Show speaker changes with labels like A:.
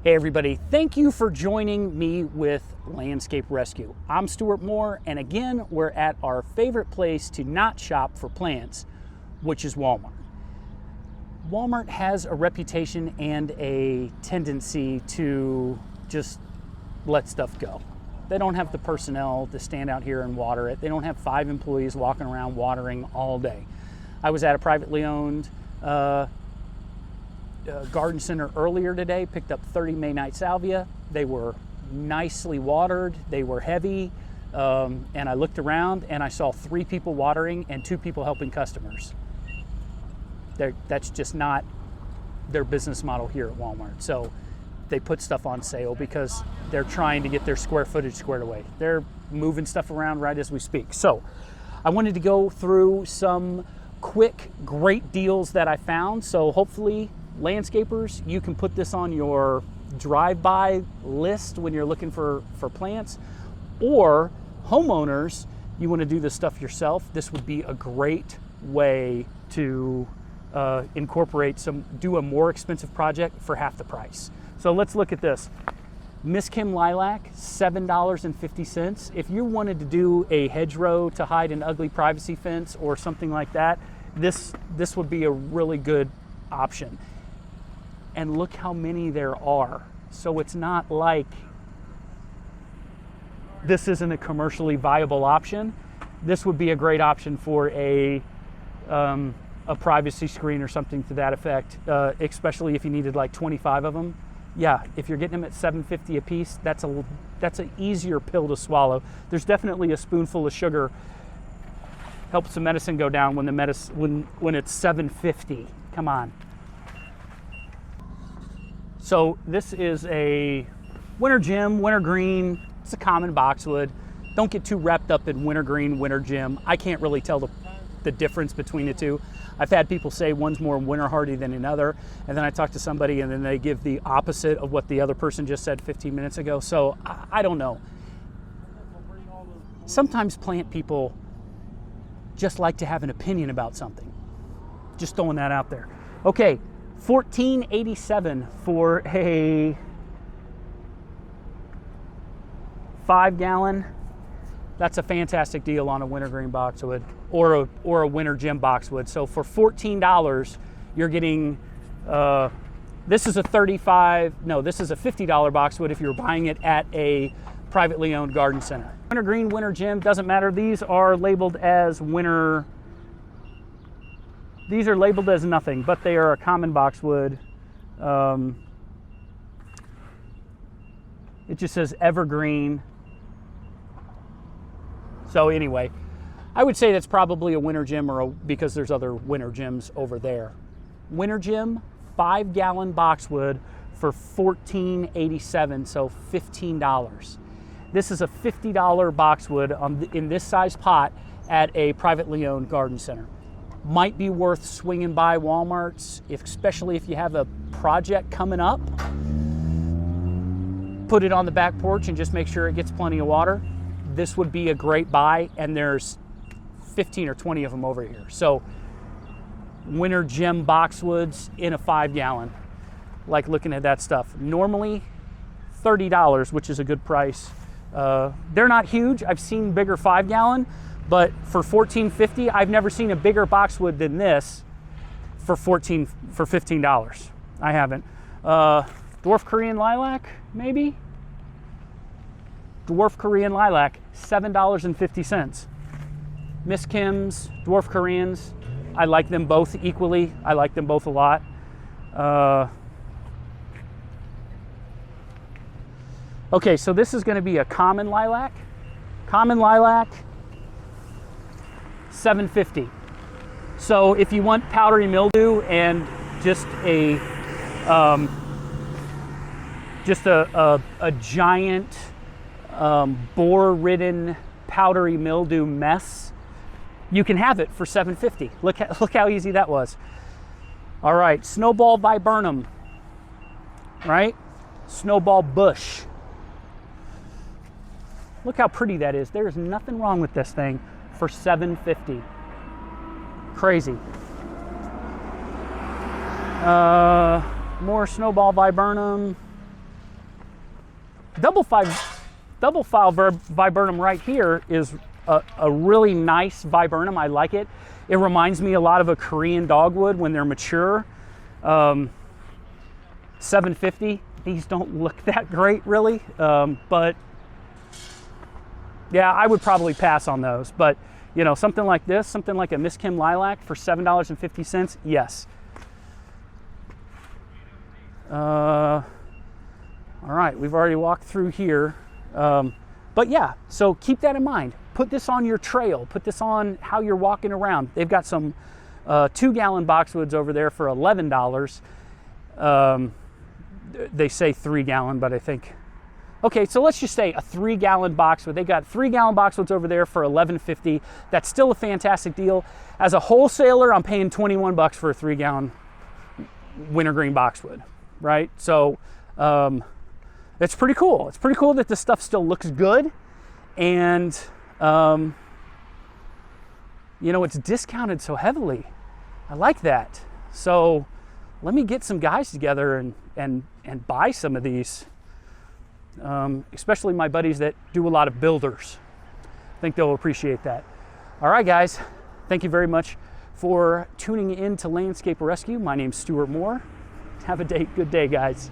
A: Hey everybody, thank you for joining me with Landscape Rescue. I'm Stuart Moore, and again, we're at our favorite place to not shop for plants, which is Walmart. Walmart has a reputation and a tendency to just let stuff go. They don't have the personnel to stand out here and water it. They don't have 5 employees walking around watering all day. I was at a privately owned garden center earlier today, picked up 30 May-Night Salvia. They were nicely watered, they were heavy, and I looked around and I saw 3 people watering and 2 people helping customers. That's just not their business model here at Walmart. So they put stuff on sale because they're trying to get their square footage squared away. They're moving stuff around right as we speak. So I wanted to go through some quick, great deals that I found. So hopefully, landscapers, you can put this on your drive-by list when you're looking for plants, or homeowners, you want to do this stuff yourself. This would be a great way to incorporate do a more expensive project for half the price. So let's look at this. Miss Kim Lilac, $7.50. If you wanted to do a hedgerow to hide an ugly privacy fence or something like that, this would be a really good option. And look how many there are. So it's not like this isn't a commercially viable option. This would be a great option for a privacy screen or something to that effect, especially if you needed like 25 of them. Yeah, if you're getting them at $7.50 a piece, that's an easier pill to swallow. There's definitely a spoonful of sugar helps the medicine go down when it's $7.50. Come on. So this is a winter gem, winter green. It's a common boxwood. Don't get too wrapped up in winter green, winter gem. I can't really tell the difference between the two. I've had people say one's more winter hardy than another, and then I talk to somebody and then they give the opposite of what the other person just said 15 minutes ago. So I don't know. Sometimes plant people just like to have an opinion about something. Just throwing that out there. Okay. $14.87 for a 5-gallon. That's a fantastic deal on a wintergreen boxwood or a winter gem boxwood. So for $14, you're getting this is a $50 boxwood if you're buying it at a privately owned garden center. Winter green, winter gem, doesn't matter. These are labeled as winter. These are labeled as nothing, but they are a common boxwood. It just says evergreen. So anyway, I would say that's probably a winter gem because there's other winter gems over there. Winter gem, 5-gallon boxwood for $14.87, so $15. This is a $50 boxwood in this size pot at a privately owned garden center. Might be worth swinging by Walmart's, especially if you have a project coming up. Put it on the back porch and just make sure it gets plenty of water. This would be a great buy, and there's 15 or 20 of them over here. So winter gem boxwoods in a 5-gallon. Like looking at that stuff. Normally $30, which is a good price. They're not huge. I've seen bigger 5-gallon. But for $14.50, I've never seen a bigger boxwood than this for $15. I haven't. Dwarf Korean lilac, maybe? Dwarf Korean lilac, $7.50. Miss Kim's, Dwarf Koreans, I like them both equally. I like them both a lot. Okay, so this is going to be a common lilac. Common lilac, $7.50. So if you want powdery mildew and just a giant boar-ridden powdery mildew mess, you can have it for $7.50. Look how easy that was. All right, snowball viburnum, right? Snowball bush. Look how pretty that is. There's nothing wrong with this thing for $7.50. Crazy. More snowball viburnum. double file viburnum right here is a really nice viburnum. I like it. It reminds me a lot of a Korean dogwood when they're mature. 750. These don't look that great really, but yeah, I would probably pass on those. But you know, something like this, something like a Miss Kim lilac for $7.50, yes. All right, we've already walked through here. But yeah, so keep that in mind. Put this on your trail. Put this on how you're walking around. They've got some 2-gallon boxwoods over there for $11. They say 3-gallon, but I think, okay, so let's just say a 3-gallon boxwood. They got 3-gallon boxwoods over there for $11.50. That's still a fantastic deal. As a wholesaler, I'm paying 21 bucks for a 3-gallon wintergreen boxwood, right? So it's pretty cool. It's pretty cool that this stuff still looks good, and you know, it's discounted so heavily. I like that. So let me get some guys together and buy some of these, especially my buddies that do a lot of builders. I think they'll appreciate that. All right, guys, thank you very much for tuning in to Landscape Rescue. My name's Stuart Moore. Have a good day, guys.